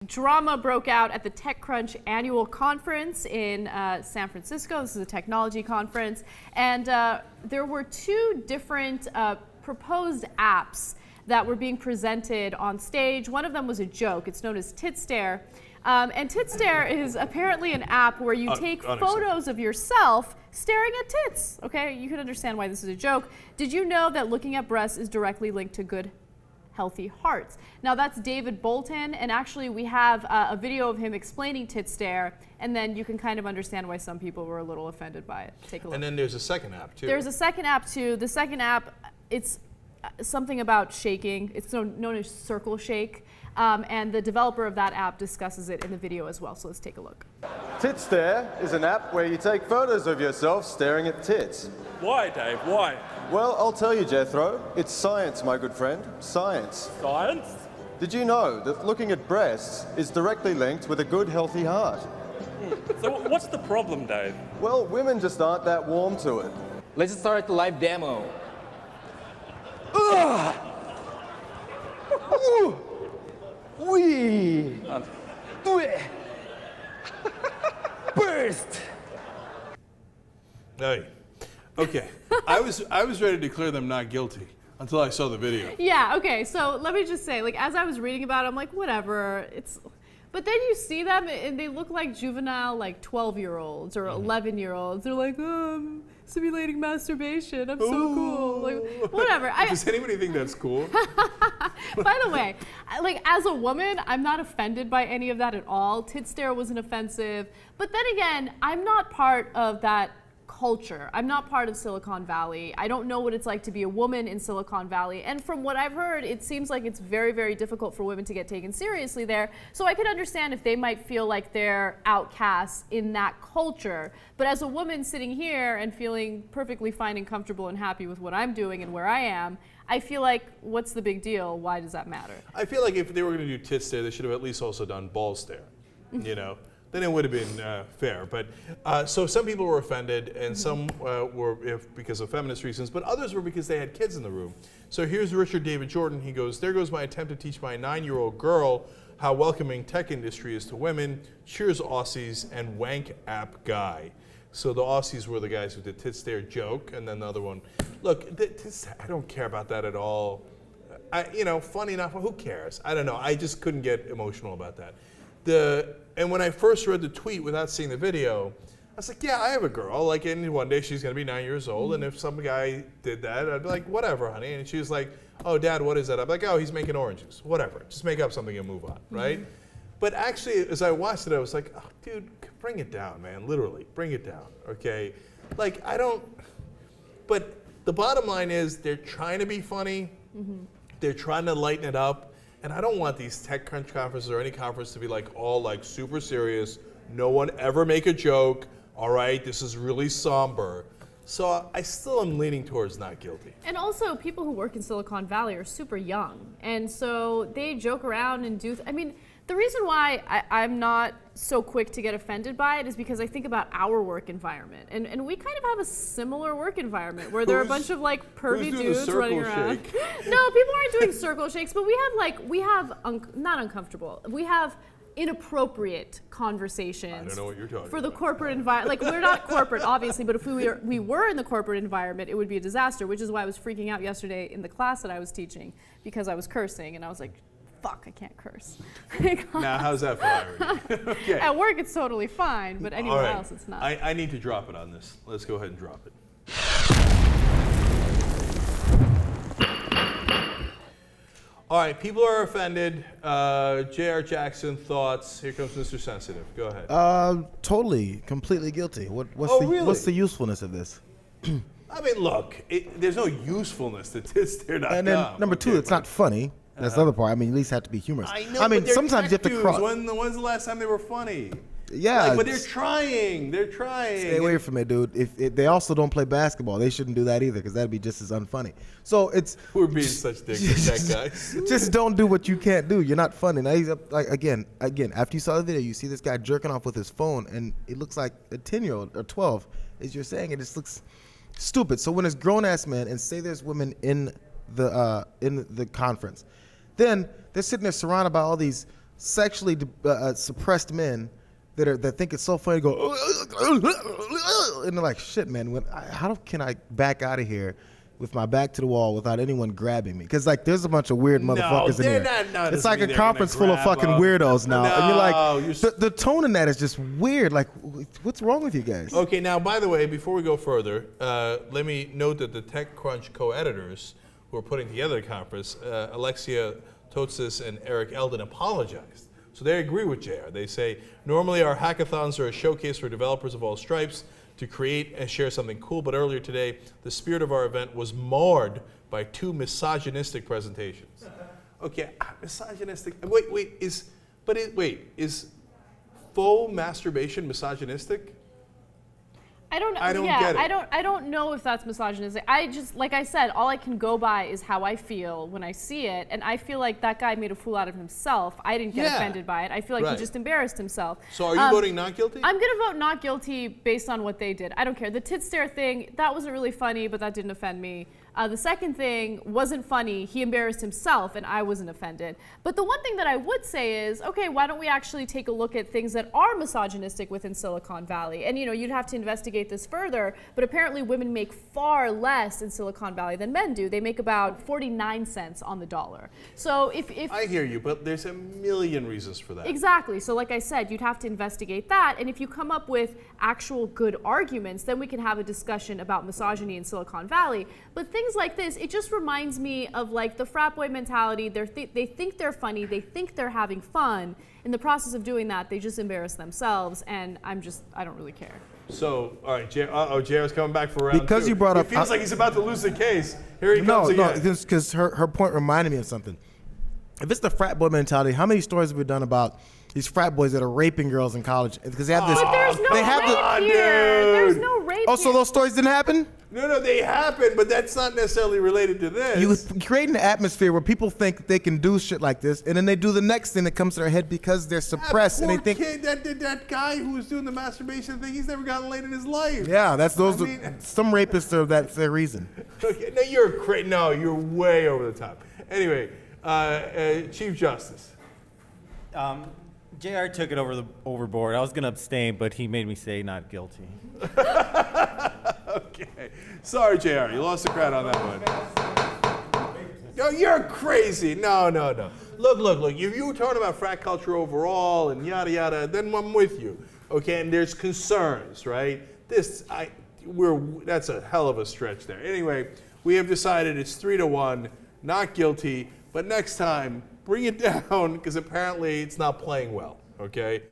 drama broke out at the TechCrunch annual conference in San Francisco. This is a technology conference. And there were two different proposed apps that were being presented on stage. One of them was a joke. It's known as TitStare. And TitStare is apparently an app where you take photos of yourself staring at tits. Okay, you can understand why this is a joke. Did you know that looking at breasts is directly linked to good, healthy hearts? Now that's David Bolton, and actually we have a video of him explaining TitStare, and then you can kind of understand why some people were a little offended by it. Take a look. And then there's a second app too. There's a second app too. The second app, it's something about shaking. It's known as Circle Shake. And the developer of that app discusses it in the video as well. So let's take a look. TitStare is an app where you take photos of yourself staring at tits. Why, Dave? Why? Well, I'll tell you, Jethro. It's science, my good friend. Science. Science? Did you know that looking at breasts is directly linked with a good, healthy heart? So what's the problem, Dave? Well, women just aren't that warm to it. Let's start the live demo. Wee! Burst! Hey. Okay. I was ready to declare them not guilty until I saw the video. Yeah, okay, so let me just say, like, as I was reading about it, I'm like, whatever, but then you see them and they look like juvenile, like 12-year-olds or 11-year-olds. They're like, oh, I'm simulating masturbation. I'm so cool. Like, whatever. Does anybody think that's cool? By the way, like, as a woman, I'm not offended by any of that at all. TitStare wasn't offensive. But then again, I'm not part of that culture. I'm not part of Silicon Valley. I don't know what it's like to be a woman in Silicon Valley. And from what I've heard, it seems like it's very, very difficult for women to get taken seriously there. So I could understand if they might feel like they're outcasts in that culture. But as a woman sitting here and feeling perfectly fine and comfortable and happy with what I'm doing and where I am, I feel like, what's the big deal? Why does that matter? I feel like if they were going to do TitStare, they should have at least also done Ball Stare, you know? Then it would have been fair. But so some people were offended, and some were because of feminist reasons, but others were because they had kids in the room. So here's Richard David Jordan. He goes, "There goes my attempt to teach my 9-year-old girl how welcoming tech industry is to women. Cheers, Aussies, and wank app guy." So the Aussies were the guys who did TitStare joke, and then the other one. Look, I don't care about that at all. Funny enough, who cares? I don't know. I just couldn't get emotional about that. And when I first read the tweet without seeing the video, I was like, yeah, I have a girl. Like, and one day she's going to be 9 years old. And if some guy did that, I'd be like, whatever, honey. And she was like, oh, Dad, what is that? I'm like, oh, he's making oranges. Whatever. Just make up something and move on, right? But actually, as I watched it, I was like, oh, dude, bring it down, man. Literally, bring it down, okay? Like, but the bottom line is they're trying to be funny. They're trying to lighten it up. And I don't want these TechCrunch conferences or any conference to be like all like super serious. No one ever make a joke. All right, this is really somber. So I still am leaning towards not guilty. And also, people who work in Silicon Valley are super young. And so they joke around and do, the reason why I'm not so quick to get offended by it is because I think about our work environment. And we kind of have a similar work environment where there are a bunch of like pervy dudes running around. No, people aren't doing circle shakes, but we have not uncomfortable, we have inappropriate conversations. I don't know what you're talking for the corporate environment. Like, we're not corporate, obviously, but if we were in the corporate environment, it would be a disaster, which is why I was freaking out yesterday in the class that I was teaching because I was cursing, and I was like, fuck, I can't curse. Now, how's that for irony? Okay. At work, it's totally fine, but anywhere else, it's not. I need to drop it on this. Let's go ahead and drop it. All right, people are offended. J.R. Jackson, thoughts. Here comes Mr. Sensitive. Go ahead. Totally, completely guilty. Really? What's the usefulness of this? I mean, look, there's no usefulness to TitStare.com. And then number two, it's not funny. That's the other part. I mean, at least have to be humorous. I know, but sometimes you have to cross. When's the last time they were funny? Yeah, but they're trying. They're trying. Stay away from it, dude. If they also don't play basketball, they shouldn't do that either, because that'd be just as unfunny. So it's we're being such dicks, tech guys. Just don't do what you can't do. You're not funny. Now he's up, like again. After you saw the video, you see this guy jerking off with his phone, and it looks like a 10-year-old or 12, as you're saying. It just looks stupid. So when it's grown ass men, and say there's women in the conference, then they're sitting there surrounded by all these sexually suppressed men that think it's so funny to go, and they're like, shit, man, how can I back out of here with my back to the wall without anyone grabbing me? Because like there's a bunch of weird motherfuckers in here. It's like a conference full of fucking weirdos now. And you're like, the tone in that is just weird. Like, what's wrong with you guys? Okay, now, by the way, before we go further, let me note that the TechCrunch co-editors who are putting together the conference, Alexia Totsis and Eric Eldon, apologized. So they agree with JR. They say, normally our hackathons are a showcase for developers of all stripes to create and share something cool, but earlier today, the spirit of our event was marred by 2 misogynistic presentations. Okay, misogynistic, is faux masturbation misogynistic? I don't know. I don't get it. I don't know if that's misogynistic. I just, like I said, all I can go by is how I feel when I see it, and I feel like that guy made a fool out of himself. I didn't get offended by it. I feel like he just embarrassed himself. So are you voting not guilty? I'm gonna vote not guilty based on what they did. I don't care. The TitStare thing, that wasn't really funny, but that didn't offend me. The second thing wasn't funny. He embarrassed himself, and I wasn't offended. But the one thing that I would say is, okay, why don't we actually take a look at things that are misogynistic within Silicon Valley? And you'd have to investigate this further, but apparently women make far less in Silicon Valley than men do. They make about 49 cents on the dollar. So if I hear you, but there's a million reasons for that. Exactly. So like I said, you'd have to investigate that, and if you come up with actual good arguments, then we can have a discussion about misogyny in Silicon Valley. But things like this, it just reminds me of like the frat boy mentality. They think they're funny, they think they're having fun. In the process of doing that, they just embarrass themselves, and I don't really care. So, all right, JR's coming back for round 2. Because you brought up, it feels like he's about to lose the case. Here he comes again. No, because her point reminded me of something. If it's the frat boy mentality, how many stories have we done about these frat boys that are raping girls in college? Because they have this. But there's no rape here. There's no rape Oh, so those stories didn't happen? No, they happen, but that's not necessarily related to this. You create an atmosphere where people think they can do shit like this, and then they do the next thing that comes to their head because they're suppressed, and they think. Kid, that guy who was doing the masturbation thing, he's never gotten laid in his life. Yeah, that's some rapists are that's their reason. Okay, no, you're way over the top. Anyway, Chief Justice. JR took it overboard. I was going to abstain, but he made me say not guilty. Okay. Sorry, JR. You lost the crowd on that one. No, you're crazy. No. Look. If you were talking about frat culture overall and yada, yada, then I'm with you. Okay, and there's concerns, right? That's a hell of a stretch there. Anyway, we have decided it's 3-1, not guilty, but next time, bring it down, because apparently it's not playing well, okay?